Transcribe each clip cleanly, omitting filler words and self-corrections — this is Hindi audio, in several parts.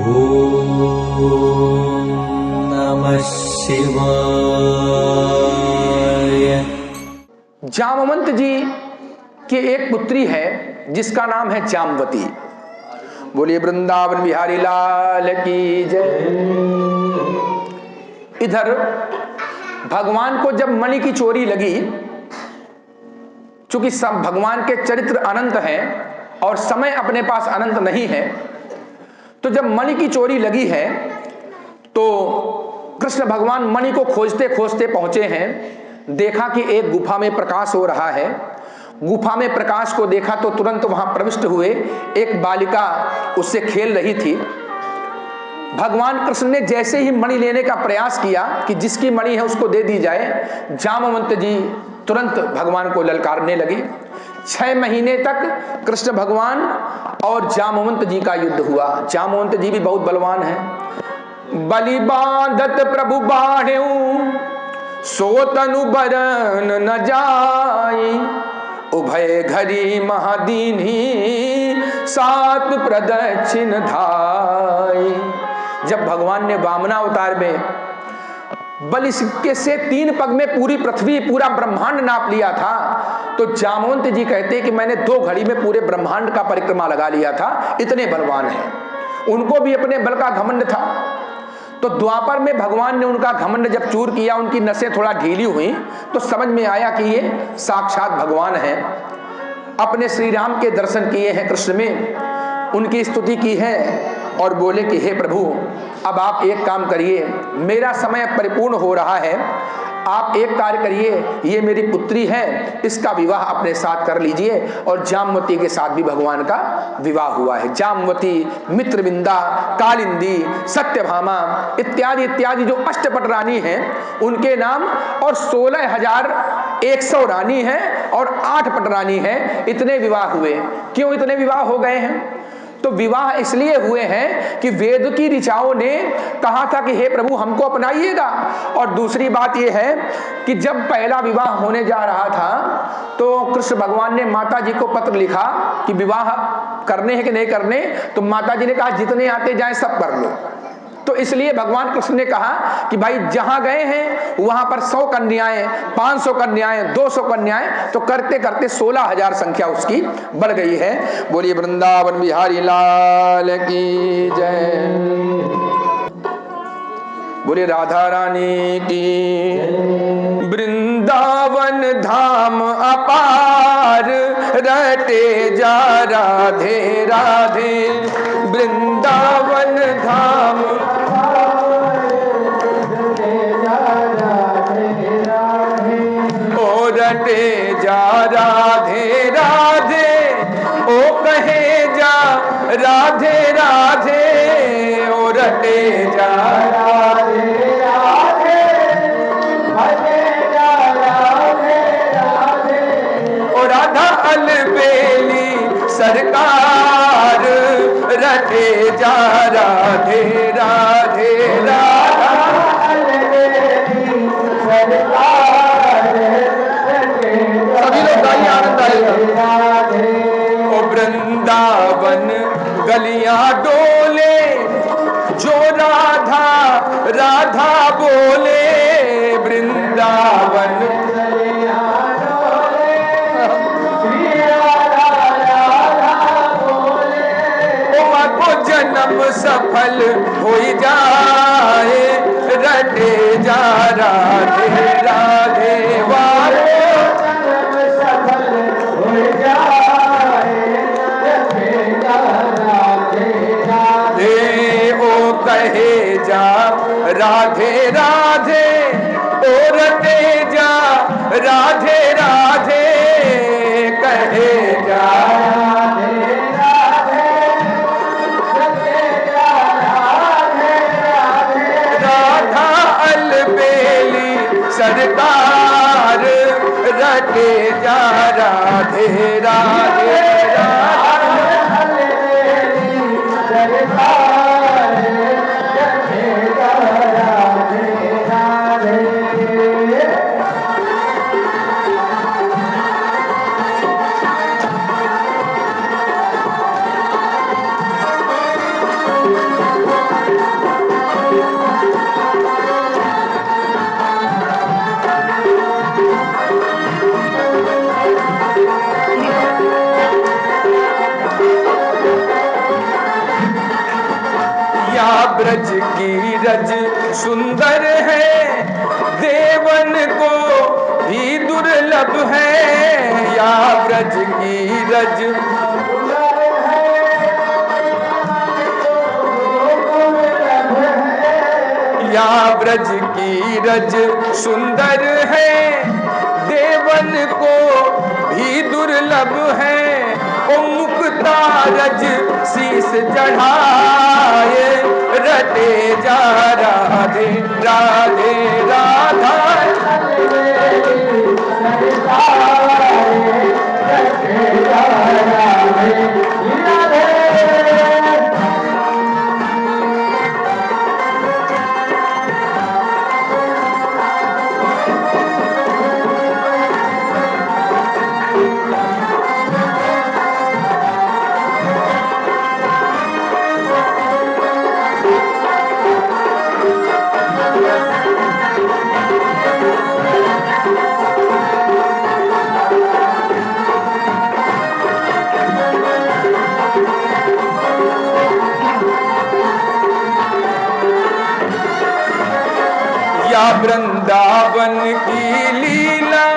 ओम नमः शिवाय। जामवंत जी की एक पुत्री है जिसका नाम है जामवती। बोलिए वृंदावन बिहारी लाल की जय। इधर भगवान को जब मणि की चोरी लगी, चूंकि सब भगवान के चरित्र अनंत हैं और समय अपने पास अनंत नहीं है, तो जब मणि की चोरी लगी है तो कृष्ण भगवान मणि को खोजते खोजते पहुंचे हैं। देखा कि एक गुफा में प्रकाश हो रहा है। गुफा में प्रकाश को देखा तो तुरंत वहां प्रविष्ट हुए। एक बालिका उससे खेल रही थी। भगवान कृष्ण ने जैसे ही मणि लेने का प्रयास किया कि जिसकी मणि है उसको दे दी जाए, जामवंत जी तुरंत भगवान को ललकारने लगी। 6 महीने तक कृष्ण भगवान और जामवंत जी का युद्ध हुआ। जामवंत जी भी बहुत बलवान हैं। बलि बांधत प्रभु बाढ़ेऊ, सो तनु बरन न जाई, उभय घरी महादीनी, सात प्रदक्षिण धाई। जब भगवान ने वामनावतार में बलि के से 3 पग में पूरी पृथ्वी पूरा ब्रह्मांड नाप लिया था, तो जामवंत जी कहते कि मैंने 2 घड़ी में पूरे ब्रह्मांड का परिक्रमा लगा लिया था। इतने बलवान हैं। उनको भी अपने बल का घमंड था। तो द्वापर में भगवान ने उनका घमंड जब चूर किया, उनकी नसें थोड़ा ढीली हुई, तो समझ में आया कि ये साक्षात भगवान हैं। अपने श्री राम के दर्शन किए हैं कृष्ण में, उनकी स्तुति की है और बोले कि हे प्रभु, अब आप एक काम करिए, मेरा समय परिपूर्ण हो रहा है, आप एक कार्य करिए, ये मेरी पुत्री है, इसका विवाह अपने साथ कर लीजिए। और जामवती के साथ भी भगवान का विवाह हुआ है। जामवती, मित्रविंदा, कालिंदी, सत्यभामा इत्यादि इत्यादि जो अष्टपट रानी हैं उनके नाम, और 16,100 रानी हैं और 8 पट रानी हैं। इतने विवाह हुए। क्यों इतने विवाह हो गए हैं? तो विवाह इसलिए हुए हैं कि वेद की ऋचाओं ने कहा था कि हे प्रभु हमको अपनाइएगा। और दूसरी बात यह है कि जब पहला विवाह होने जा रहा था तो कृष्ण भगवान ने माता जी को पत्र लिखा कि विवाह करने हैं कि नहीं करने, तो माता जी ने कहा जितने आते जाएं सब कर लो। तो इसलिए भगवान कृष्ण ने कहा कि भाई जहां गए हैं वहां पर 100 कन्याएं, 500 कन्याएं, 200 कन्याएं, तो करते करते 16,000 संख्या उसकी बढ़ गई है। बोलिए वृंदावन बिहारी लाल की जय। बोलिए राधा रानी की। वृंदावन धाम अपार, रटे जा राधे राधे। वृंदावन धाम रटे जा राधे राधे, ओ कहे जा राधे राधे, ओ रटे जा राधे राधे, भजे जा राधे राधे। ओ राधा अलबेली सरकार, रटे जा राधे राधे, राधा अलबेली सरकार। सभी लोग गाइए, आनंद आएगा। ओ वृंदावन गलियां डोले, जो राधा राधा बोले। वृंदावन को जन्म सफल हो जाए, रटे जा राधे राधे वाले। जन्म सफल हो जाए, रटे जा राधे राधे, ओ कहे जा राधे राधे, ओ रटे जा राधे राधे, कहे जा राधे राधे, राधा अलबेली सरकार, रटे जा राधे राधे, राधा अलबेली सरकार, रटे जा राधे राधे। या ब्रज की रज सुंदर है, देवन को भी दुर्लभ है। या ब्रज की रज या ब्रज की रज सुंदर है, देवन को भी दुर्लभ है। ओ मुक्ता रज शीस चढ़ाए, रटे जा राधे राधे राधा। या वृंदावन की लीला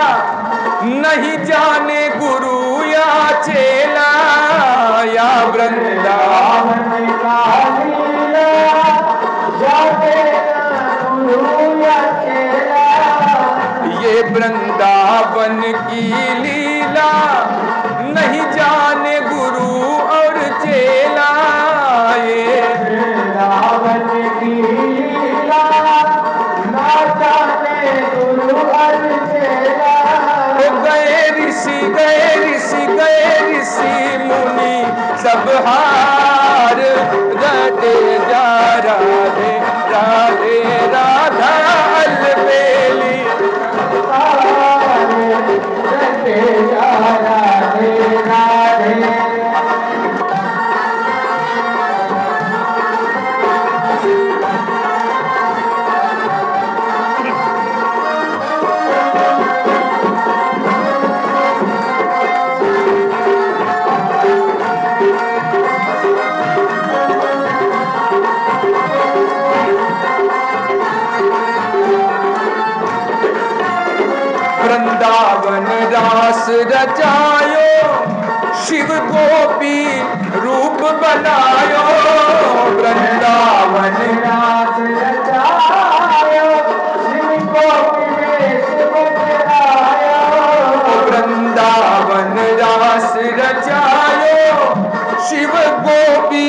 नहीं जाने गुरु या चेला। या वृंदावन का लीला जाने गुरु या चेला। ये वृंदावन की लीला नहीं जाने गुरु और चेला। ये वृंदावन की लीला गए ऋषि मुनि सब हार, रटे जा राधे राधे राधा अलबेली। रटे जा राधे राधे। वृंदावन रास रचायो, शिव गोपी रूप बनायो। वृंदावन रास रचायो, शिव गोपी वेश बनायो। वृंदावन रास रचायो, शिव गोपी